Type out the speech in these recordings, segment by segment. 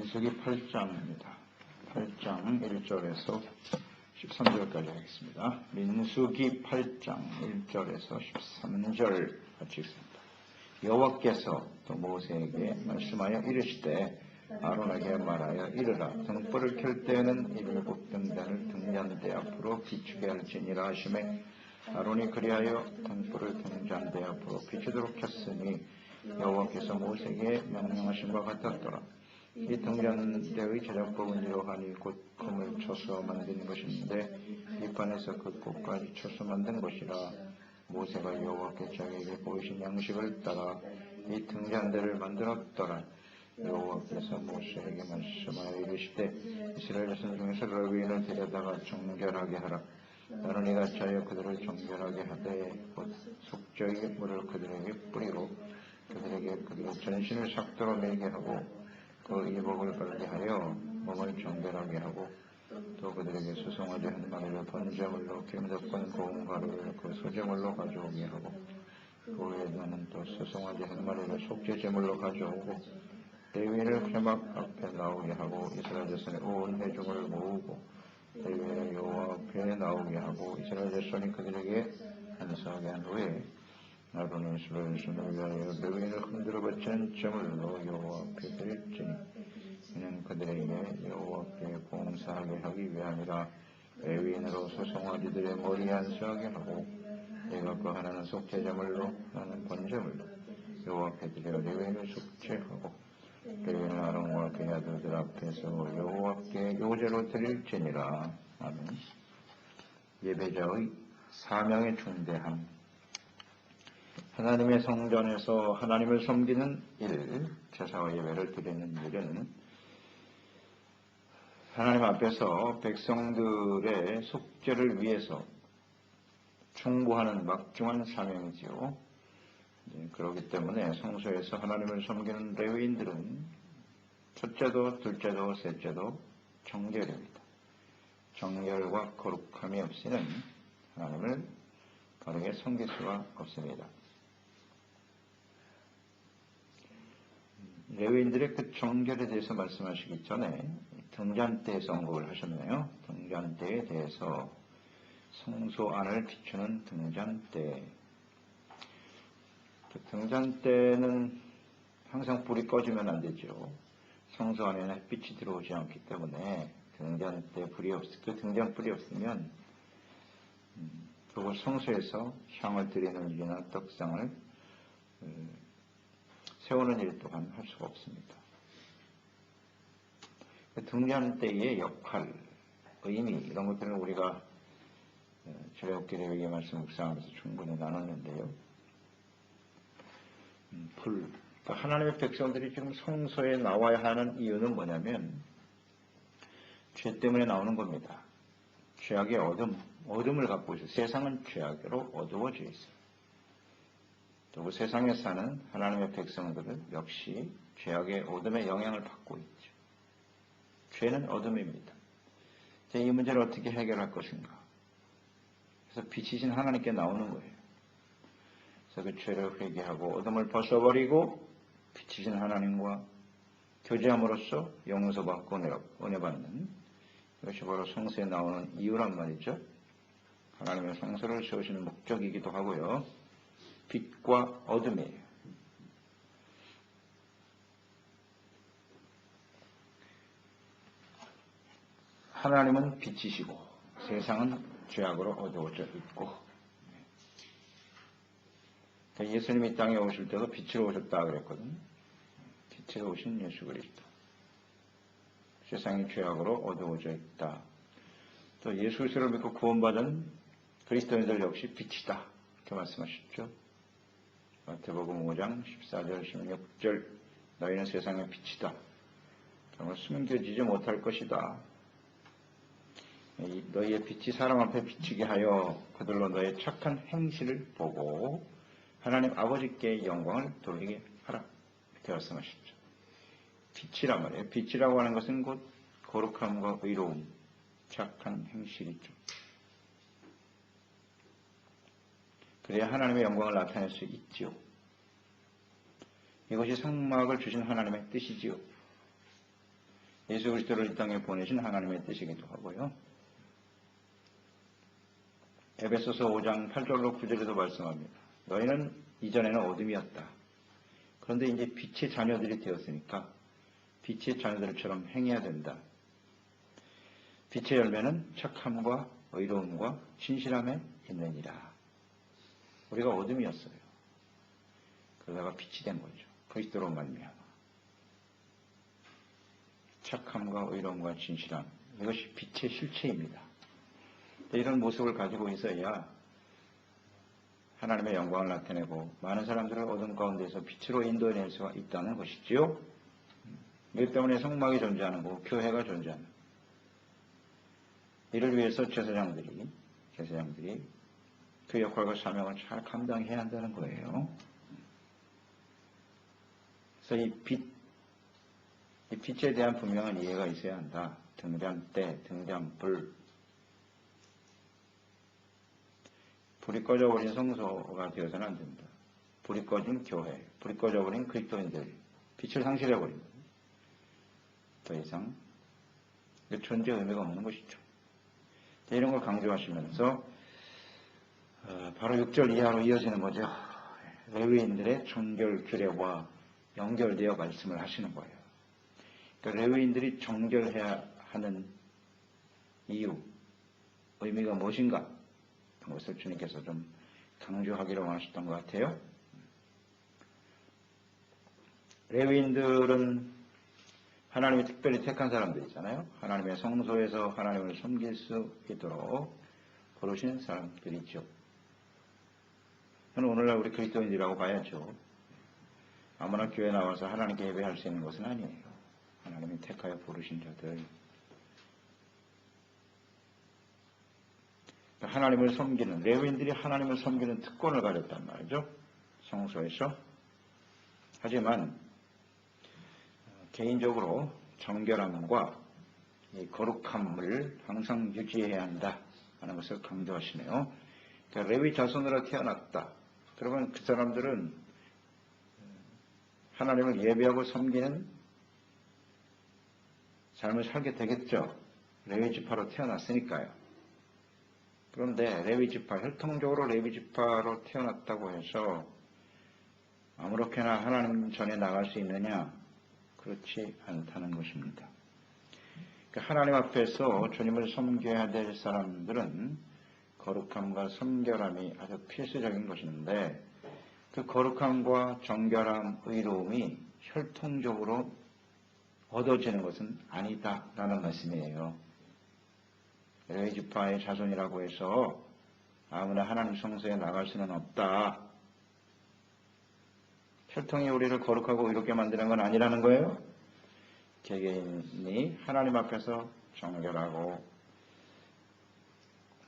민수기 8장입니다. 8장 1절에서 13절까지 하겠습니다. 민수기 8장 1절에서 13절 같이 읽습니다. 여호와께서 또 모세에게 말씀하여 이르시되 아론에게 말하여 이르라. 등불을 켤 때에는 7등잔을 등잔대 앞으로 비추게 할지니라 하시매 아론이 그리하여 등불을 등잔대 앞으로 비추도록 켰으니 여호와께서 모세에게 명령하신 바 같았더라. 이 등잔대의 제작법은 이러하니 곧 금을 쳐서 만든 것인데 뒷판에서 그 꽃까지 쳐서 만든 것이라. 모세가 여호와께 자기에게 보이신 양식을 따라 이 등잔대를 만들었더라. 여호와께서 모세에게 말씀하여 이르시되 이스라엘 자손 중에서 레위인을 데려다가 정결하게 하라. 너는 이같이 하여 그들을 정결하게 하되 곧 속죄의 물을 그들에게 뿌리고 그들에게 그들의 전신을 삭도로 매게 하고 그 이복을 걸게 하여 몸을 정결하게 하고 또 그들에게 수송아지 한 마리를 번제물로 기름덮은 고운 가루를 그 소제물로 가져오게 하고 그 후에 너는 또 수송아지 한 마리를 속죄제물로 가져오고 레위인을 회막 앞에 나오게 하고 이스라엘 자손의 온 회중을 모으고 레위인을 여호와 앞에 나오게 하고 이스라엘 자손이 그들에게 안수하게 한 후에 아론은 이스라엘 자손을 위하여 레위인을 흔들어 바치는 제물로 여호와 앞에 드릴지니 이는 그들에게 여호와께 봉사하게 하기 위함이라. 레위인으로 소송아지들의 머리에 안수하게 하고 내가 그 하나는 속죄제물로 나는 번제물로 여호와께 드려 레위인을 속죄하고 레위인은 아론과 그의 아들들 앞에서 여호와께 요제로 드릴지니라. 아멘. 예배자의 사명에 중대함. 하나님의 성전에서 하나님을 섬기는 일, 제사와 예배를 드리는 일은 하나님 앞에서 백성들의 속죄를 위해서 충고하는 막중한 사명이지요. 그렇기 때문에 성소에서 하나님을 섬기는 레위인들은 첫째도 둘째도 셋째도 정결입니다. 정결과 거룩함이 없이는 하나님을 바르게 섬길 수가 없습니다. 레위인들의 그 정결에 대해서 말씀하시기 전에 등잔대에서 언급을 하셨네요. 등잔대에 대해서 성소 안을 비추는 등잔대. 그 등잔대는 항상 불이 꺼지면 안 되죠. 성소 안에는 햇빛이 들어오지 않기 때문에 등잔대 그 등잔불이 없으면 그리고 성소에서 향을 드리는 일이나 떡상을 세우는 일 또한 할 수가 없습니다. 등잔대의 역할, 의미 이런 것들은 우리가 출애굽기 레위기 말씀 묵상하면서 충분히 나눴는데요. 그러니까 하나님의 백성들이 지금 성소에 나와야 하는 이유는 뭐냐면 죄 때문에 나오는 겁니다. 죄악의 어둠을 갖고 있어요. 세상은 죄악으로 어두워져 있어요. 또 그 세상에 사는 하나님의 백성들은 역시 죄악의 어둠의 영향을 받고 있죠. 죄는 어둠입니다. 이 문제를 어떻게 해결할 것인가? 그래서 빛이신 하나님께 나오는 거예요. 그래서 그 죄를 회개하고 어둠을 벗어버리고 빛이신 하나님과 교제함으로써 용서받고 은혜 받는 이것이 바로 성소에 나오는 이유란 말이죠. 하나님의 성소를 세우시는 목적이기도 하고요. 빛과 어둠이에요. 하나님은 빛이시고 세상은 죄악으로 어두워져 있고 예수님이 땅에 오실 때도 빛으로 오셨다 그랬거든요. 빛으로 오신 예수 그리스도. 세상이 죄악으로 어두워져 있다. 또 예수 그리스도를 믿고 구원받은 그리스도인들 역시 빛이다. 이렇게 말씀하셨죠. 마태복음 5장 14절 16절 너희는 세상의 빛이다. 정말 숨겨지지 못할 것이다. 너희의 빛이 사람 앞에 비치게 하여 그들로 너의 착한 행실을 보고 하나님 아버지께 영광을 돌리게 하라. 이렇게 말씀하셨죠. 빛이란 말이에요. 빛이라고 하는 것은 곧 거룩함과 의로움, 착한 행실이죠. 그래야 하나님의 영광을 나타낼 수 있지요. 이것이 성막을 주신 하나님의 뜻이지요. 예수 그리스도를 이 땅에 보내신 하나님의 뜻이기도 하고요. 에베소서 5장 8절로 9절에도 말씀합니다. 너희는 이전에는 어둠이었다. 그런데 이제 빛의 자녀들이 되었으니까 빛의 자녀들처럼 행해야 된다. 빛의 열매는 착함과 의로움과 진실함에 있느니라. 우리가 어둠이었어요. 그러다가 빛이 된 거죠. 그리스도로 말미암아. 착함과 의로움과 진실함, 이것이 빛의 실체입니다. 이런 모습을 가지고 있어야 하나님의 영광을 나타내고 많은 사람들을 어둠 가운데서 빛으로 인도해낼 수가 있다는 것이지요. 이것 때문에 성막이 존재하는 거고 교회가 존재하는 거예요. 이를 위해서 제사장들이 그 역할과 사명을 잘 감당해야 한다는 거예요. 그래서 이 빛에 대한 분명한 이해가 있어야 한다. 등잔대, 등잔불. 불이 꺼져버린 성소가 되어서는 안 된다. 불이 꺼진 교회, 불이 꺼져버린 그리스도인들, 빛을 상실해버린 거예요. 더 이상 존재 의미가 없는 것이죠. 이런 걸 강조하시면서 바로 6절 이하로 이어지는 거죠. 레위인들의 정결 규례와 연결되어 말씀을 하시는 거예요. 그러니까 레위인들이 정결해야 하는 이유, 의미가 무엇인가? 그것을 주님께서 좀 강조하기로 하셨던 것 같아요. 레위인들은 하나님이 특별히 택한 사람들이잖아요. 하나님의 성소에서 하나님을 섬길 수 있도록 부르신 사람들이죠. 오늘날 우리 그리스도인이라고 봐야죠. 아무나 교회 나와서 하나님께 예배할 수 있는 것은 아니에요. 하나님이 택하여 부르신 자들. 하나님을 섬기는, 레위인들이 하나님을 섬기는 특권을 가졌단 말이죠. 성소에서. 하지만 개인적으로 정결함과 이 거룩함을 항상 유지해야 한다 하는 것을 강조하시네요. 그러니까 레위 자손으로 태어났다. 그러면 그 사람들은 하나님을 예배하고 섬기는 삶을 살게 되겠죠. 레위 지파로 태어났으니까요. 그런데 레위 지파, 혈통적으로 레위 지파로 태어났다고 해서 아무렇게나 하나님 전에 나갈 수 있느냐? 그렇지 않다는 것입니다. 그러니까 하나님 앞에서 주님을 섬겨야 될 사람들은 거룩함과 성결함이 아주 필수적인 것인데 그 거룩함과 정결함, 의로움이 혈통적으로 얻어지는 것은 아니다라는 말씀이에요. 레위 지파의 자손이라고 해서 아무나 하나님 성소에 나갈 수는 없다. 혈통이 우리를 거룩하고 의롭게 만드는 건 아니라는 거예요. 개개인이 하나님 앞에서 정결하고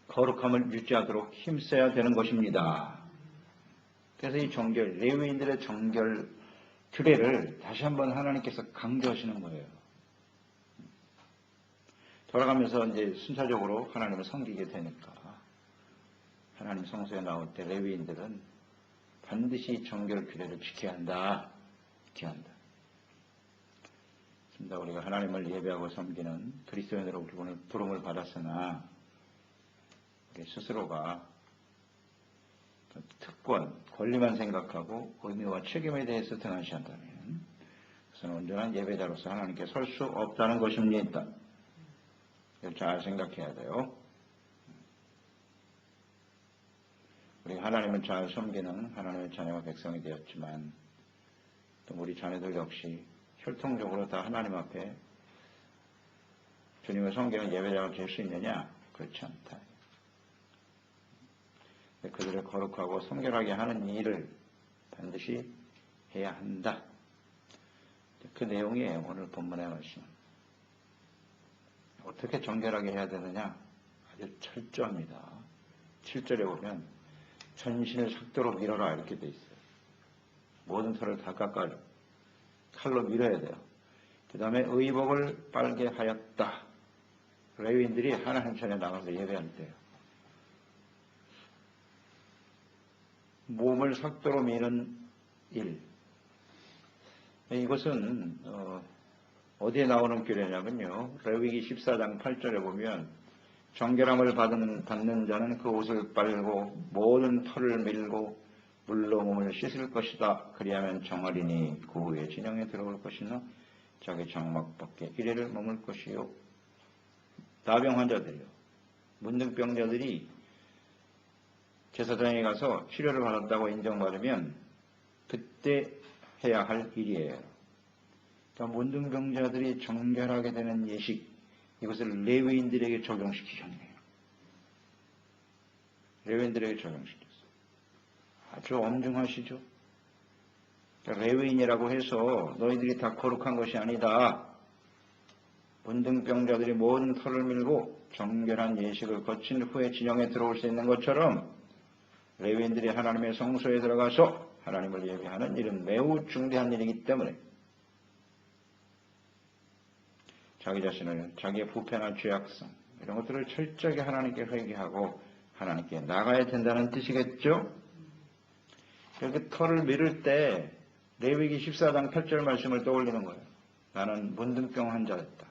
거룩함을 유지하도록 힘써야 되는 것입니다. 그래서 이 정결, 레위인들의 정결 규례를 다시 한번 하나님께서 강조하시는 거예요. 돌아가면서 이제 순차적으로 하나님을 섬기게 되니까 하나님 성소에 나올 때 레위인들은 반드시 정결 규례를 지켜야 한다. 지켜야 한다. 우리가 하나님을 예배하고 섬기는 그리스도인으로 부름을 받았으나 우리 스스로가 특권, 권리만 생각하고 의미와 책임에 대해서 등한시한다면 그것은 온전한 예배자로서 하나님께 설 수 없다는 것입니다. 이걸 잘 생각해야 돼요. 우리 하나님을 잘 섬기는 하나님의 자녀와 백성이 되었지만 또 우리 자녀들 역시 혈통적으로 다 하나님 앞에 주님을 섬기는 예배자가 될 수 있느냐? 그렇지 않다. 그들을 거룩하고 성결하게 하는 일을 반드시 해야 한다. 그 내용이에요. 오늘 본문의 말씀. 어떻게 정결하게 해야 되느냐? 아주 철저합니다. 7절에 보면 전신을 삭도로 밀어라 이렇게 돼 있어요. 모든 털을 다 깎아요. 칼로 밀어야 돼요. 그 다음에 의복을 빨게 하였다. 레위인들이 하나님 전에 나가서 예배할 때요. 몸을 삭도로 미는 일. 이것은 어디에 나오는 규례냐면요. 레위기 14장 8절에 보면 정결함을 받는 자는 그 옷을 빨고 모든 털을 밀고 물로 몸을 씻을 것이다. 그리하면 정하리니 그 후에 진영에 들어올 것이나 자기 장막 밖에 이래를 머물 것이요. 나병 환자들이요. 문둥병자들이 제사장에 가서 치료를 받았다고 인정받으면 그때 해야 할 일이에요. 그러니까 문둥병자들이 정결하게 되는 예식, 이것을 레위인들에게 적용시키셨네요. 레위인들에게 적용시켰어요. 아주 엄중하시죠. 그러니까 레위인이라고 해서 너희들이 다 거룩한 것이 아니다. 문둥병자들이 모든 털을 밀고 정결한 예식을 거친 후에 진영에 들어올 수 있는 것처럼 레위인들이 하나님의 성소에 들어가서 하나님을 예배하는 일은 매우 중대한 일이기 때문에 자기 자신을, 자기의 부패나 죄악성 이런 것들을 철저하게 하나님께 회개하고 하나님께 나가야 된다는 뜻이겠죠. 그렇게 털을 밀을 때 레위기 14장 8절 말씀을 떠올리는 거예요. 나는 문둥병 환자였다.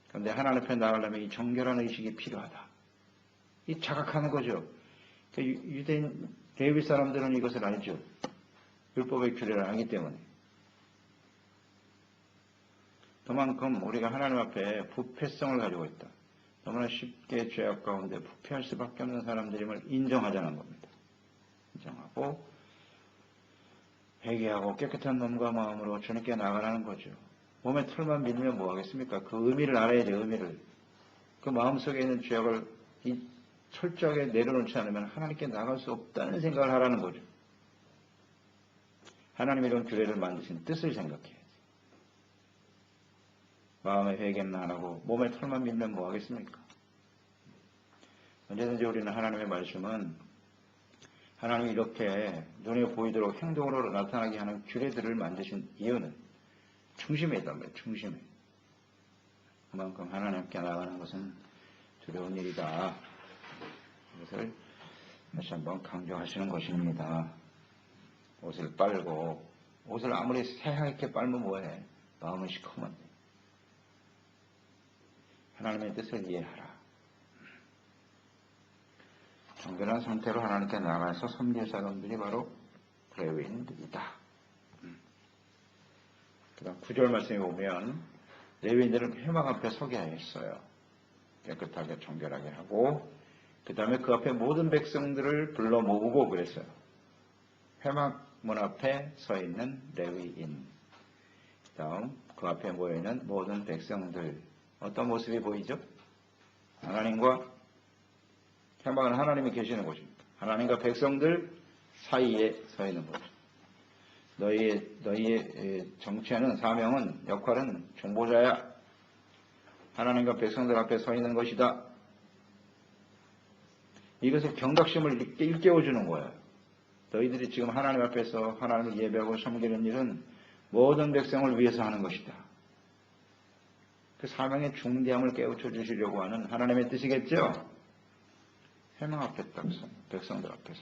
그런데 하나님 앞에 나가려면 이 정결한 의식이 필요하다. 이 자각하는 거죠. 유대인 레위 사람들은 이것을 알죠. 율법의 규례를 알기 때문에. 그만큼 우리가 하나님 앞에 부패성을 가지고 있다. 너무나 쉽게 죄악 가운데 부패할 수밖에 없는 사람들임을 인정하자는 겁니다. 인정하고 회개하고 깨끗한 몸과 마음으로 주님께 나가라는 거죠. 몸에 털만 밀면 뭐 하겠습니까? 그 의미를 알아야지, 의미를. 그 마음속에 있는 죄악을 철저하게 내려놓지 않으면 하나님께 나갈 수 없다는 생각을 하라는 거죠. 하나님이 이런 규례를 만드신 뜻을 생각해야지. 마음의 회개는 안 하고 몸에 털만 밀면 뭐 하겠습니까? 언제든지 우리는 하나님의 말씀은 하나님이 이렇게 눈에 보이도록 행동으로 나타나게 하는 규례들을 만드신 이유는 중심에 있단 말이에요. 중심에. 그만큼 하나님께 나가는 것은 두려운 일이다. 이것을 다시 한번 강조하시는 것입니다. 옷을 빨고 옷을 아무리 새하얗게 빨면 뭐해? 마음은 시커먼데. 하나님의 뜻을 이해하라. 정결한 상태로 하나님께 나가서 섬길 사람들이 바로 레위인들이다. 그 다음 9절 말씀에 보면 레위인들은 회막 앞에 서게 하였어요. 깨끗하게 정결하게 하고 그 다음에 그 앞에 모든 백성들을 불러 모으고 그랬어요. 회막 문 앞에 서 있는 레위인. 그 다음 그 앞에 모여있는 모든 백성들. 어떤 모습이 보이죠? 하나님과 회막은 하나님이 계시는 곳입니다. 하나님과 백성들 사이에 서 있는 거죠. 너희의 정체는, 사명은, 역할은 중보자야. 하나님과 백성들 앞에 서 있는 것이다. 이것을 경각심을 일깨워주는 거예요. 너희들이 지금 하나님 앞에서 하나님을 예배하고 섬기는 일은 모든 백성을 위해서 하는 것이다. 그 사명의 중대함을 깨우쳐 주시려고 하는 하나님의 뜻이겠죠? 회막 앞에 딱 서, 백성들 앞에서.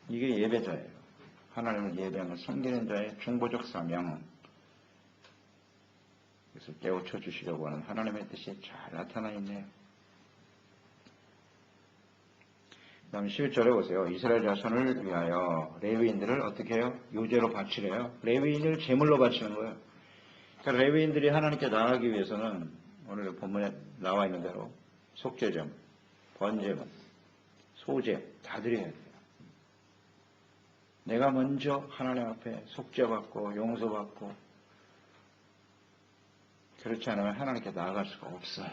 이게 예배자예요. 하나님을 예배하는 섬기는 자의 중보적 사명. 그래서 깨우쳐 주시려고 하는 하나님의 뜻이 잘 나타나 있네요. 그 다음 11절에 보세요. 이스라엘 자손을 위하여 레위인들을 어떻게 해요? 유제로 바치래요. 레위인을 제물로 바치는 거예요. 그러니까 레위인들이 하나님께 나가기 위해서는 오늘 본문에 나와 있는 대로 속죄제물, 번제물, 소제 다 드려야 돼요. 내가 먼저 하나님 앞에 속죄받고 용서받고 그렇지 않으면 하나님께 나아갈 수가 없어요.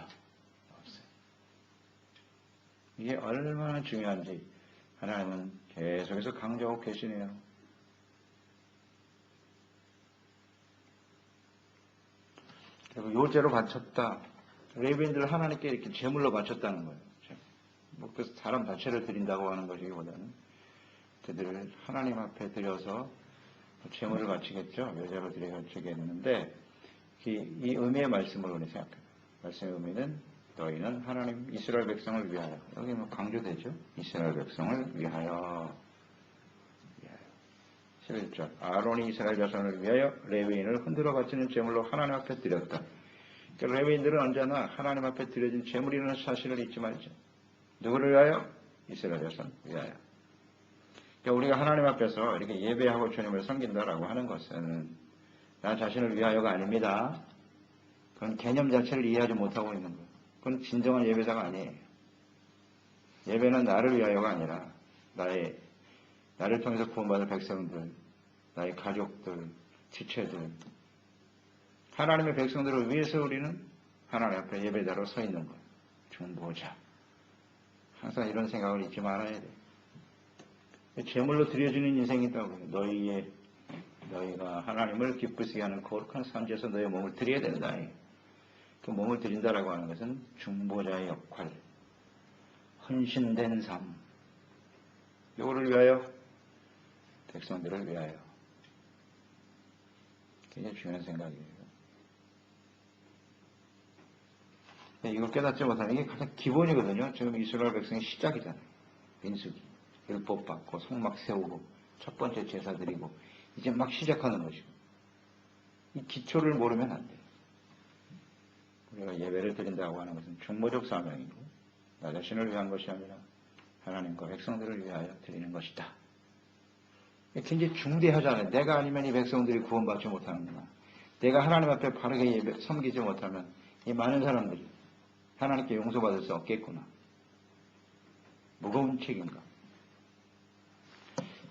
이게 얼마나 중요한지 하나님은 계속해서 강조하고 계시네요. 그리고 요제로 바쳤다. 레위인들을 하나님께 이렇게 제물로 바쳤다는 거예요. 뭐 그 사람 자체를 드린다고 하는 것이기보다는 그들을 하나님 앞에 드려서 제물을 바치겠죠. 요제로 드리겠는데 이 의미의 말씀을 우리 생각해요. 말씀의 의미는 너희는 하나님 이스라엘 백성을 위하여. 여기 뭐 강조되죠. 이스라엘 백성을 위하여. 1절 아론이 이스라엘 자손을 위하여 레위인을 흔들어 바치는 제물로 하나님 앞에 드렸다. 그러니까 레위인들은 언제나 하나님 앞에 드려진 제물이라는 사실을 잊지 말죠. 누구를 위하여? 이스라엘 자손 위하여. 그러니까 우리가 하나님 앞에서 이렇게 예배하고 주님을 섬긴다라고 하는 것은 나 자신을 위하여가 아닙니다. 그건 개념 자체를 이해하지 못하고 있는 거예요. 그건 진정한 예배자가 아니에요. 예배는 나를 위하여가 아니라 나를 통해서 구원받을 백성들, 나의 가족들, 지체들, 하나님의 백성들을 위해서 우리는 하나님 앞에 예배자로 서 있는 거예요. 중보자. 항상 이런 생각을 잊지 말아야 돼요. 제물로 드려지는 인생이 있다고 해요. 너희가 하나님을 기쁘시게 하는 거룩한 산지에서 너의 몸을 드려야 된다. 그 몸을 드린다라고 하는 것은 중보자의 역할, 헌신된 삶. 이거를 위하여, 백성들을 위하여. 굉장히 중요한 생각이에요. 이걸 깨닫지 못하는 게 가장 기본이거든요. 지금 이스라엘 백성의 시작이잖아요. 민수기, 율법 받고 성막 세우고 첫 번째 제사 드리고 이제 막 시작하는 것이고 이 기초를 모르면 안 돼요. 우리가 예배를 드린다고 하는 것은 중보적 사명이고 나 자신을 위한 것이 아니라 하나님과 백성들을 위하여 드리는 것이다. 굉장히 중대하잖아요. 내가 아니면 이 백성들이 구원받지 못하는구나. 내가 하나님 앞에 바르게 섬기지 못하면 이 많은 사람들이 하나님께 용서받을 수 없겠구나. 무거운 책임감.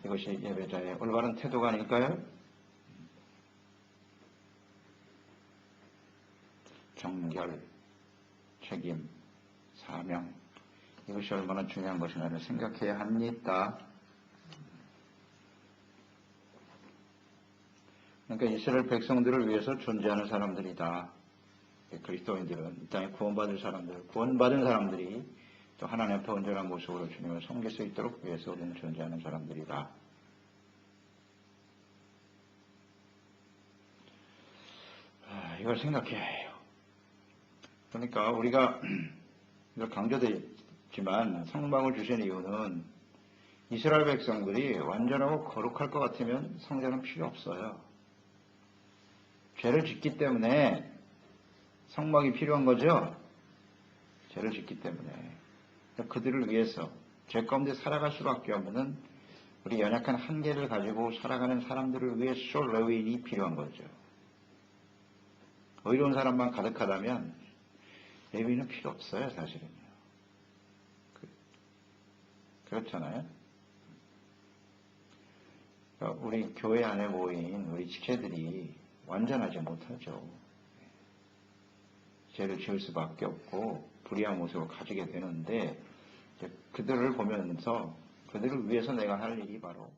이것이 예배자의 올바른 태도가 아닐까요? 정결, 책임, 사명. 이것이 얼마나 중요한 것인가를 생각해야 합니다. 그러니까 이스라엘 백성들을 위해서 존재하는 사람들이다. 그리스도인들은 이 땅에 구원받은 사람들이 또 하나님 앞에 온전한 모습으로 주님을 섬길 수 있도록 위해서 우리는 존재하는 사람들이다. 이걸 생각해야 해요. 그러니까 우리가 강조되지만 성막을 주신 이유는 이스라엘 백성들이 완전하고 거룩할 것 같으면 성전은 필요 없어요. 죄를 짓기 때문에 성막이 필요한 거죠. 죄를 짓기 때문에. 그들을 위해서 죄 가운데 살아갈 수밖에 없는 우리 연약한 한계를 가지고 살아가는 사람들을 위해서 레위인이 필요한 거죠. 의로운 사람만 가득하다면 레위인은 필요 없어요, 사실은요. 그렇잖아요. 그러니까 우리 교회 안에 모인 우리 지체들이 완전하지 못하죠. 죄를 지을 수밖에 없고 불의한 모습을 가지게 되는데 그들을 보면서 그들을 위해서 내가 할 일이 바로